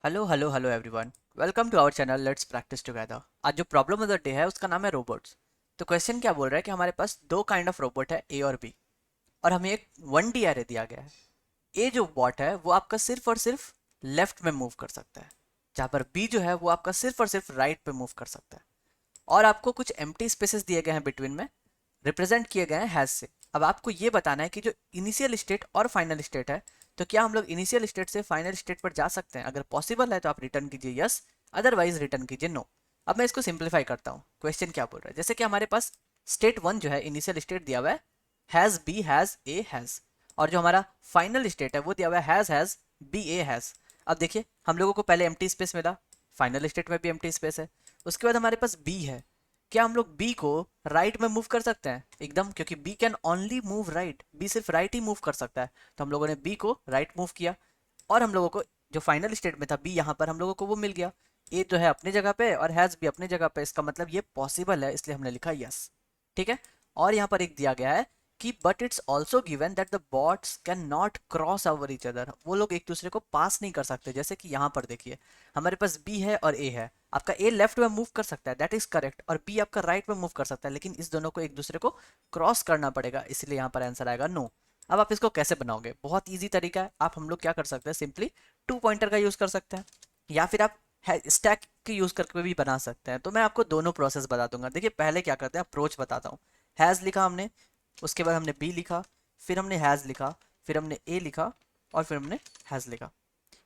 Hello hello hello everyone. Welcome to our channel let's practice together. आज जो problem of the day है उसका नाम है रोबोट्स। तो क्वेश्चन क्या बोल रहा है कि हमारे पास दो काइंड ऑफ रोबोट है, ए और बी, और हमें एक 1D एरे दिया गया है। ए जो बॉट है वो आपका सिर्फ और सिर्फ लेफ्ट में मूव कर सकता है, जहाँ पर बी जो है वो आपका सिर्फ और सिर्फ राइट पे मूव कर सकता है। और आपको कुछ एम्प्टी स्पेसेस दिए गए हैं बिटवीन में, रिप्रेजेंट किए गए हैं हैज से। अब आपको ये बताना है कि जो इनिशियल स्टेट और फाइनल स्टेट है, तो क्या हम लोग इनिशियल स्टेट से फाइनल स्टेट पर जा सकते हैं? अगर पॉसिबल है तो आप रिटर्न कीजिए यस, अदरवाइज रिटर्न कीजिए नो। अब मैं इसको सिंप्लीफाई करता हूँ। क्वेश्चन क्या बोल रहा है, जैसे कि हमारे पास स्टेट वन जो है इनिशियल स्टेट दिया हुआ है has B has A has, और जो हमारा फाइनल स्टेट है वो दिया हुआ है हैज बी ए हैज। अब देखिए हम लोगों को पहले एम्प्टी स्पेस मिला, फाइनल स्टेट में भी एम्प्टी स्पेस है। उसके बाद हमारे पास बी है। क्या हम लोग बी को राइट में मूव कर सकते हैं? एकदम, क्योंकि B can only move right, B सिर्फ राइट ही मूव कर सकता है। तो हम लोगों ने बी को राइट मूव किया, और हम लोगों को जो फाइनल स्टेट में था बी, यहाँ पर हम लोगों को वो मिल गया। ए तो है अपनी जगह पे और हैज भी अपनी जगह पे, इसका मतलब ये पॉसिबल है, इसलिए हमने लिखा यस। ठीक है। और यहाँ पर एक दिया गया है कि but it's also given that the bots can not cross over each other, वो लोग एक दूसरे को पास नहीं कर सकते। जैसे कि यहाँ पर देखिए हमारे पास बी है और ए है, आपका ए लेफ्ट में मूव कर सकता है, दैट इज करेक्ट, और बी आपका राइट में मूव कर सकता है, लेकिन इस दोनों को एक दूसरे को क्रॉस करना पड़ेगा, इसलिए यहाँ पर आंसर आएगा नो। अब आप इसको कैसे बनाओगे? बहुत ईजी तरीका है। आप हम लोग क्या कर सकते हैं, सिंपली टू पॉइंटर का यूज कर सकते हैं, या फिर आप स्टैक के यूज करके भी बना सकते हैं। तो मैं आपको दोनों प्रोसेस बता दूंगा। देखिए पहले क्या करते हैं, अप्रोच बताता हूँ। हैज़ लिखा हमने, उसके बाद हमने बी लिखा, फिर हमने हैज़ लिखा, फिर हमने ए लिखा, और फिर हमने हैज़ लिखा।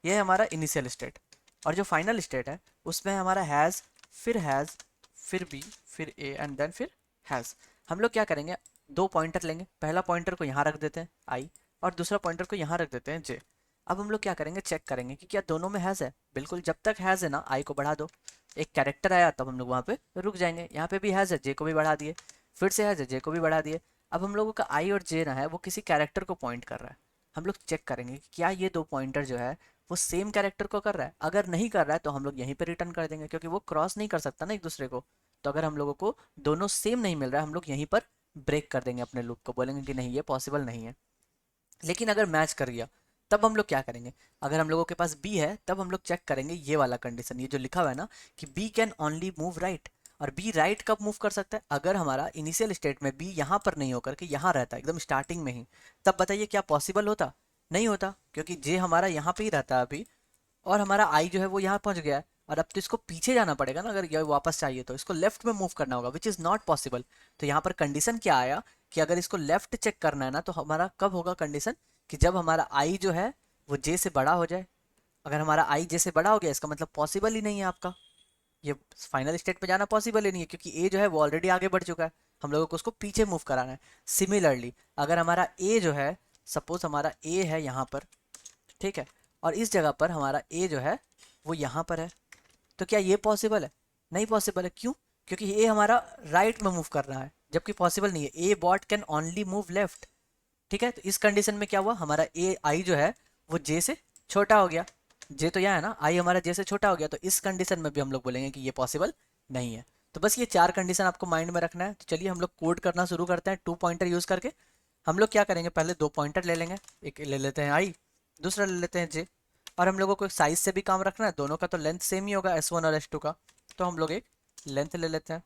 यह है हमारा इनिशियल स्टेट। और जो फाइनल स्टेट है उसमें है हमारा हैज़, फिर बी, फिर ए एंड देन फिर हैज़। हम लोग क्या करेंगे, दो पॉइंटर लेंगे, पहला पॉइंटर को यहाँ रख देते हैं आई, और दूसरा पॉइंटर को यहाँ रख देते हैं जे। अब हम लोग क्या करेंगे, चेक करेंगे कि क्या दोनों में हैज़ है। बिल्कुल, जब तक हैज़ है ना आई को बढ़ा दो, एक कैरेक्टर आया तब हम लोग वहाँ पे रुक जाएंगे। यहाँ पे भी हैज़ है, जे को भी बढ़ा दिए, फिर से हैज़ है, जे को भी बढ़ा दिए। अब हम लोगों का आई और जे ना है वो किसी कैरेक्टर को पॉइंट कर रहा है। हम लोग चेक करेंगे कि क्या ये दो पॉइंटर जो है वो सेम कैरेक्टर को कर रहा है। अगर नहीं कर रहा है तो हम लोग यहीं पे रिटर्न कर देंगे, क्योंकि वो क्रॉस नहीं कर सकता ना एक दूसरे को। तो अगर हम लोगों को दोनों सेम नहीं मिल रहा है, हम लोग यहीं पर ब्रेक कर देंगे अपने लूप को, बोलेंगे कि नहीं ये पॉसिबल नहीं है। लेकिन अगर मैच कर गया तब हम लोग क्या करेंगे, अगर हम लोगों के पास बी है तब हम लोग चेक करेंगे ये वाला कंडीशन, ये जो लिखा हुआ है ना कि B can only move right. और बी राइट कब मूव कर सकता है? अगर हमारा इनिशियल स्टेट में बी यहाँ पर नहीं होकर के यहाँ रहता है एकदम स्टार्टिंग में ही, तब बताइए क्या पॉसिबल होता? नहीं होता, क्योंकि जे हमारा यहाँ पे ही रहता है अभी, और हमारा आई जो है वो यहाँ पहुँच गया है। और अब तो इसको पीछे जाना पड़ेगा ना, अगर ये वापस चाहिए तो इसको लेफ्ट में मूव करना होगा, विच इज़ नॉट पॉसिबल। तो यहाँ पर कंडीशन क्या आया कि अगर इसको लेफ्ट चेक करना है ना, तो हमारा कब होगा कंडीशन, कि जब हमारा आई जो है वो जे से बड़ा हो जाए। अगर हमारा आई जे से बड़ा हो गया इसका मतलब पॉसिबल ही नहीं है आपका, ये फाइनल स्टेट में जाना पॉसिबल ही नहीं है, क्योंकि ए जो है वो ऑलरेडी आगे बढ़ चुका है, हम लोगों को उसको पीछे मूव कराना है। सिमिलरली अगर हमारा ए जो है, सपोज हमारा ए है यहाँ पर, ठीक है, और इस जगह पर हमारा ए जो है वो यहाँ पर है, तो क्या ये पॉसिबल है? नहीं पॉसिबल है। क्यों? क्योंकि ये हमारा राइट में मूव कर रहा है, जबकि पॉसिबल नहीं है, a bot can only move left. ठीक है, तो इस कंडीशन में क्या हुआ, हमारा ए आई जो है वो जे से छोटा हो गया। जे तो यहाँ है ना, आई हमारा जे से छोटा हो गया, तो इस कंडीशन में भी हम लोग बोलेंगे कि ये पॉसिबल नहीं है। तो बस ये चार कंडीशन आपको माइंड में रखना है। तो चलिए हम लोग कोड करना शुरू करते हैं टू पॉइंटर यूज़ करके। हम लोग क्या करेंगे, पहले दो पॉइंटर ले लेंगे, एक ले लेते हैं आई, दूसरा ले लेते हैं जे। और हम लोगों को साइज से भी काम रखना है, दोनों का तो लेंथ सेम ही होगा S1 और S2 का, तो हम लोग एक लेंथ ले लेते हैं।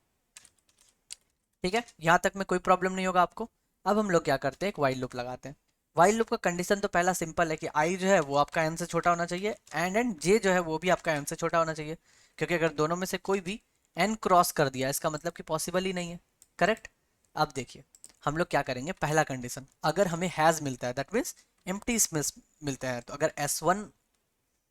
ठीक है, यहाँ तक में कोई प्रॉब्लम नहीं होगा आपको। अब हम लोग क्या करते हैं, एक वाइल लूप लगाते हैं। वाइल लूप का कंडीशन तो पहला सिंपल है कि आई जो है वो आपका एन से छोटा होना चाहिए, एंड जे जो है वो भी आपका एन से छोटा होना चाहिए, क्योंकि अगर दोनों में से कोई भी एन क्रॉस कर दिया इसका मतलब कि पॉसिबल ही नहीं है। करेक्ट। अब देखिए हम लोग क्या करेंगे, पहला कंडीशन, अगर हमें हैज़ मिलता है दैट मीन्स एम्प्टी स्पेस मिलते हैं, तो अगर S1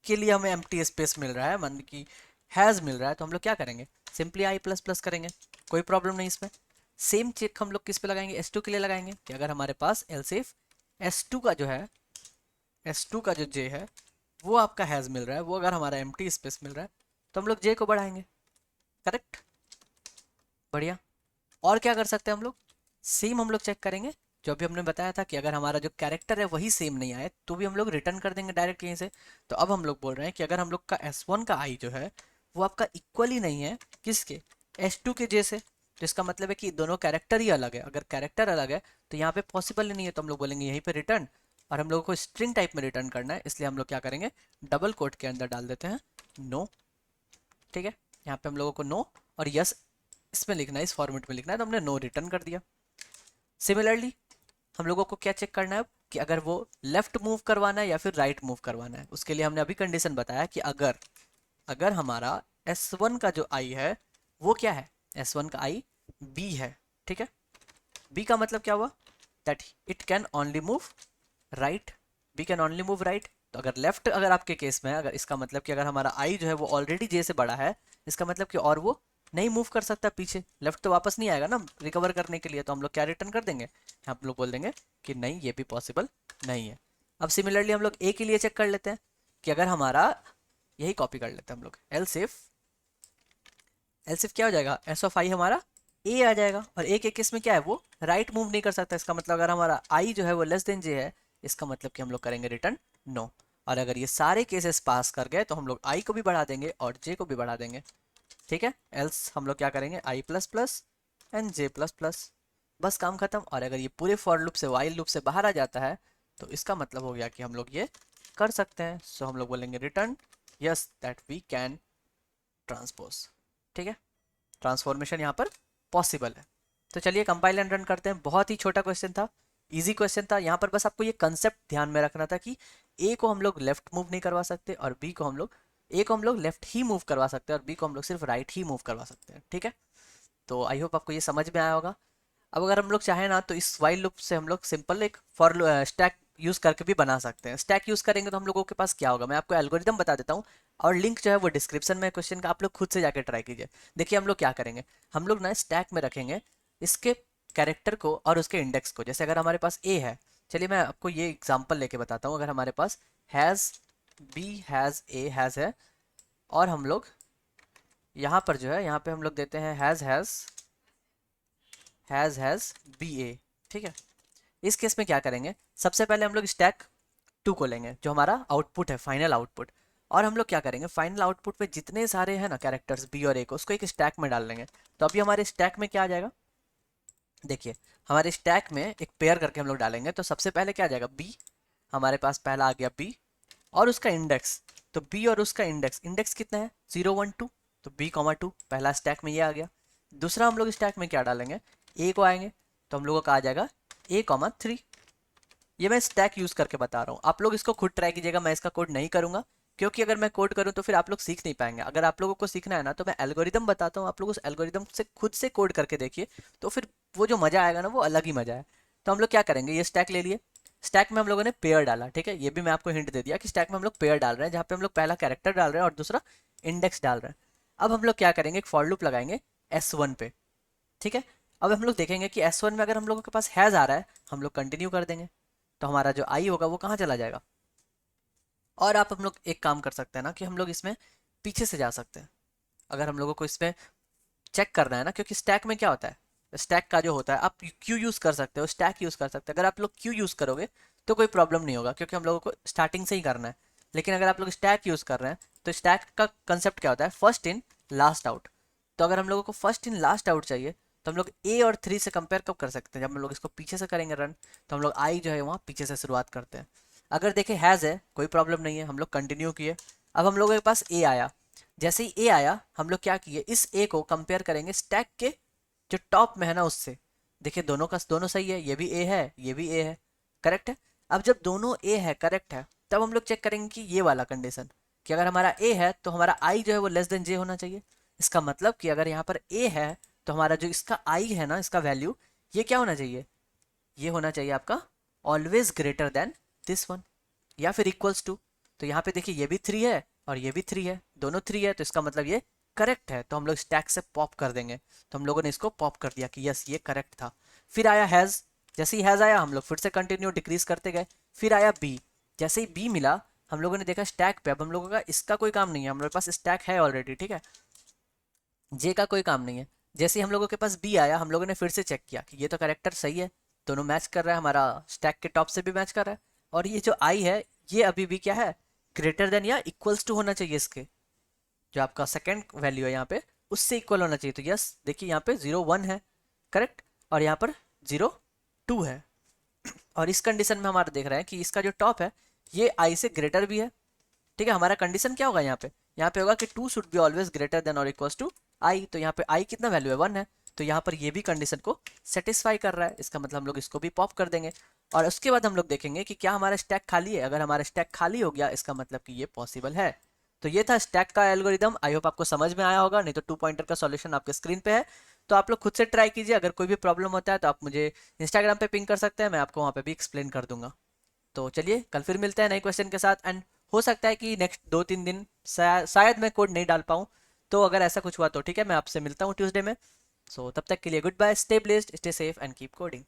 के लिए हमें एम्प्टी स्पेस मिल रहा है, मान कि हैज़ मिल रहा है, तो हम लोग क्या करेंगे, सिंपली आई प्लस प्लस करेंगे, कोई प्रॉब्लम नहीं इसमें। सेम चेक हम लोग किस पे लगाएंगे, S2 के लिए लगाएंगे कि अगर हमारे पास एलसिफ S2 का जो है, S2 का जो जे है वो आपका हैज़ मिल रहा है, वो अगर हमारा एम्प्टी स्पेस मिल रहा है, तो हम लोग जे को बढ़ाएंगे। करेक्ट, बढ़िया। और क्या कर सकते हैं हम लोग, सेम हम लोग चेक करेंगे जो अभी हमने बताया था कि अगर हमारा जो कैरेक्टर है वही सेम नहीं आए तो भी हम लोग रिटर्न कर देंगे डायरेक्ट यहीं से। तो अब हम लोग बोल रहे हैं कि अगर हम लोग का S1 का आई जो है वो आपका इक्वल ही नहीं है किसके, S2 के जैसे, तो इसका मतलब है कि दोनों कैरेक्टर ही अलग है। अगर कैरेक्टर अलग है तो यहाँ पे पॉसिबल ही नहीं है, तो हम लोग बोलेंगे यहीं पे रिटर्न, और हम लोगों को स्ट्रिंग टाइप में रिटर्न करना है, इसलिए हम लोग क्या करेंगे, डबल कोट के अंदर डाल देते हैं नो। ठीक है, यहाँ पे हम लोगों को नो और यस इसमें लिखना है, इस फॉर्मेट में लिखना है, तो हमने नो रिटर्न कर दिया। सिमिलरली हम लोगों को क्या चेक करना है कि अगर वो लेफ्ट मूव करवाना है या फिर राइट मूव करवाना है। उसके लिए हमने अभी कंडीशन बताया कि अगर अगर हमारा S1 का जो आई है वो क्या है, S1 का आई B है। ठीक है, B का मतलब क्या हुआ, that it can only move right, B can only move right. तो अगर लेफ्ट अगर आपके केस में है, अगर इसका मतलब कि अगर हमारा आई जो है वो ऑलरेडी J से बड़ा है, इसका मतलब कि और वो नहीं मूव कर सकता पीछे, लेफ्ट तो वापस नहीं आएगा ना रिकवर करने के लिए, तो हम लोग क्या रिटर्न कर देंगे, हम लोग बोल देंगे कि नहीं ये भी पॉसिबल नहीं है। अब सिमिलरली हम लोग ए के लिए चेक कर लेते हैं कि अगर हमारा, यही कॉपी कर लेते हैं हम लोग, एल्स इफ क्या हो जाएगा, एस ऑफ आई हमारा ए आ जाएगा, और ए के केस में क्या है वो राइट मूव नहीं कर सकता, इसका मतलब अगर हमारा आई जो है वो लेस देन जे है, इसका मतलब कि हम लोग करेंगे रिटर्न नो। और अगर ये सारे केसेस पास कर गए तो हम लोग आई को भी बढ़ा देंगे और जे को भी बढ़ा देंगे। ठीक है, एल्स हम लोग क्या करेंगे, i plus plus and j plus plus, बस काम खत्म। और अगर ये पूरे फॉर लूप से वाइल लूप से बाहर आ जाता है तो इसका मतलब हो गया कि हम लोग ये कर सकते हैं। सो हम लोग बोलेंगे return yes that we can transpose. ठीक है, ट्रांसफॉर्मेशन यहाँ पर पॉसिबल है। तो चलिए कंपाइल एंड रन करते हैं। बहुत ही छोटा क्वेश्चन था, इजी क्वेश्चन था। यहाँ पर बस आपको ये कंसेप्ट ध्यान में रखना था कि ए को हम लोग लेफ्ट मूव नहीं करवा सकते और बी को हम लोग, ए को हम लोग लेफ्ट ही मूव करवा सकते हैं और बी को हम लोग सिर्फ राइट ही मूव करवा सकते हैं। ठीक है, तो आई होप आपको ये समझ में आया होगा। अब अगर हम लोग चाहें ना तो इस वाइल लूप से हम लोग सिंपल एक फॉर स्टैक यूज करके भी बना सकते हैं। स्टैक यूज करेंगे तो हम लोगों के पास क्या होगा, मैं आपको एल्गोरिदम बता देता हूँ और लिंक जो है वो डिस्क्रिप्शन में क्वेश्चन का, आप लोग खुद से जाके ट्राई कीजिए। देखिए हम लोग क्या करेंगे, हम लोग ना स्टैक में रखेंगे इसके कैरेक्टर को और उसके इंडेक्स को। जैसे अगर हमारे पास ए है, चलिए मैं आपको ये एग्जांपल लेके बताता हूँ। अगर हमारे पास has B has A has है और हम लोग यहाँ पर जो है, यहाँ पे हम लोग देते हैं हैज़ बी ए। ठीक है, इस केस में क्या करेंगे, सबसे पहले हम लोग स्टैक 2 को लेंगे जो हमारा आउटपुट है, फाइनल आउटपुट। और हम लोग क्या करेंगे, फाइनल आउटपुट पे जितने सारे हैं ना कैरेक्टर्स बी और ए को, उसको एक स्टैक में डाल लेंगे। तो अभी हमारे स्टैक में क्या आ जाएगा, देखिए हमारे स्टैक में एक पेयर करके हम लोग डालेंगे। तो सबसे पहले क्या आ जाएगा, बी, हमारे पास पहला आ गया बी और उसका इंडेक्स। तो बी और उसका इंडेक्स, इंडेक्स कितना है 0 1 2, तो बी कॉमा 2 पहला स्टैक में ये आ गया। दूसरा हम लोग स्टैक में क्या डालेंगे, ए को आएंगे, तो हम लोगों का आ जाएगा ए कॉमा 3। ये मैं स्टैक यूज करके बता रहा हूँ, आप लोग इसको खुद ट्राई कीजिएगा, मैं इसका कोड नहीं करूंगा क्योंकि अगर मैं कोड करूँ तो फिर आप लोग सीख नहीं पाएंगे। अगर आप लोगों को सीखना है ना तो मैं एल्गोरिदम बताता हूँ, आप लोग उस एल्गोरिदम से खुद से कोड करके देखिए, तो फिर वो जो मजा आएगा ना वो अलग ही मजा है। तो हम लोग क्या करेंगे, ये स्टैक ले लिए, स्टैक में हम लोगों ने पेयर डाला। ठीक है, ये भी मैं आपको हिंट दे दिया कि स्टैक में हम लोग पेयर डाल रहे हैं, जहाँ पे हम लोग पहला कैरेक्टर डाल रहे हैं और दूसरा इंडेक्स डाल रहे हैं। अब हम लोग क्या करेंगे, एक फॉर लूप लगाएंगे S1 पे। ठीक है, अब हम लोग देखेंगे कि S1 में अगर हम लोगों के पास हैज़ आ रहा है, हम लोग कंटिन्यू कर देंगे, तो हमारा जो आई होगा वो कहाँ चला जाएगा। और आप हम लोग एक काम कर सकते हैं ना कि हम लोग इसमें पीछे से जा सकते हैं। अगर हम लोगों को इसमें चेक करना है ना, क्योंकि स्टैक में क्या होता है, स्टैक का जो होता है, आप क्यू यूज़ कर सकते हो, स्टैक यूज़ कर सकते हैं। अगर आप लोग क्यू यूज़ करोगे तो कोई प्रॉब्लम नहीं होगा क्योंकि हम लोगों को स्टार्टिंग से ही करना है। लेकिन अगर आप लोग स्टैक यूज़ कर रहे हैं तो स्टैक का कंसेप्ट क्या होता है, फर्स्ट इन लास्ट आउट। तो अगर हम लोगों को फर्स्ट इन लास्ट आउट चाहिए तो हम लोग ए और 3 से कंपेयर कब कर सकते हैं, जब हम लोग इसको पीछे से करेंगे रन, तो हम लोग आई जो है वहाँ पीछे से शुरुआत करते हैं। अगर देखें हैज़ है, कोई प्रॉब्लम नहीं है, हम लोग कंटिन्यू किए। अब हम लोगों के पास ए आया, जैसे ही ए आया हम लोग क्या किए, इस ए को कंपेयर करेंगे स्टैक के जो टॉप में है ना उससे। देखिए दोनों का दोनों सही है, ये भी ए है ये भी ए है, करेक्ट है। अब जब दोनों ए है करेक्ट है, तब हम लोग चेक करेंगे कि ये वाला कंडीशन, कि अगर हमारा ए है तो हमारा आई जो है वो लेस देन जे होना चाहिए। इसका मतलब कि अगर यहाँ पर ए है तो हमारा जो इसका आई है ना, इसका वैल्यू, ये क्या होना चाहिए, ये होना चाहिए आपका always greater then this one या फिर इक्वल्स टू। तो यहाँ पे देखिए ये भी 3 है और ये भी 3 है, दोनों 3 है, तो इसका मतलब ये करेक्ट है। तो हम लोग स्टैक से पॉप कर देंगे। तो हम लोगों ने इसको पॉप कर दिया कि यस ये करेक्ट था। फिर आया हैज़, जैसे ही हैज़ आया हम लोग फिर से कंटिन्यू डिक्रीज करते गए। फिर आया बी, जैसे ही बी मिला हम लोगों ने देखा स्टैक पे, अब हम लोगों का इसका कोई काम नहीं है, हमारे पास स्टैक है ऑलरेडी। ठीक है, जे का कोई काम नहीं है। जैसे ही हम लोगों के पास बी आया हम लोगों ने फिर से चेक किया कि ये तो करेक्टर सही है, दोनों मैच कर रहा है, हमारा स्टैक के टॉप से भी मैच कर रहा है। और ये जो आई है ये अभी भी क्या है, ग्रेटर देन या इक्वल्स टू होना चाहिए इसके, जो आपका सेकंड वैल्यू है यहाँ पे उससे इक्वल होना चाहिए। तो यस देखिए यहाँ पे 0 1 है करेक्ट, और यहाँ पर 0 2 है। और इस कंडीशन में हमारा देख रहे हैं कि इसका जो टॉप है ये आई से ग्रेटर भी है। ठीक है, हमारा कंडीशन क्या होगा यहाँ पे होगा कि two should be always greater than और इक्वल्स टू आई। तो यहाँ पे आई कितना वैल्यू है, 1 है। तो यहाँ पर ये भी कंडीशन को सेटिस्फाई कर रहा है, इसका मतलब हम लोग इसको भी पॉप कर देंगे। और उसके बाद हम लोग देखेंगे कि क्या हमारा स्टैक खाली है। अगर हमारा स्टैक खाली हो गया इसका मतलब कि ये पॉसिबल है। तो ये था स्टैक का एल्गोरिदम। आई होप आपको समझ में आया होगा, नहीं तो 2 पॉइंटर का सॉल्यूशन आपके स्क्रीन पे है। तो आप लोग खुद से ट्राई कीजिए। अगर कोई भी प्रॉब्लम होता है तो आप मुझे इंस्टाग्राम पे पिंग कर सकते हैं, मैं आपको वहाँ पे भी एक्सप्लेन कर दूंगा। तो चलिए कल फिर मिलते हैं नए क्वेश्चन के साथ। एंड हो सकता है कि नेक्स्ट 2-3 दिन शायद मैं कोड नहीं डाल पाऊँ। तो अगर ऐसा कुछ हुआ तो ठीक है, मैं आपसे मिलता हूँ ट्यूसडे में। सो तब तक के लिए good bye, stay blessed, stay safe and keep coding.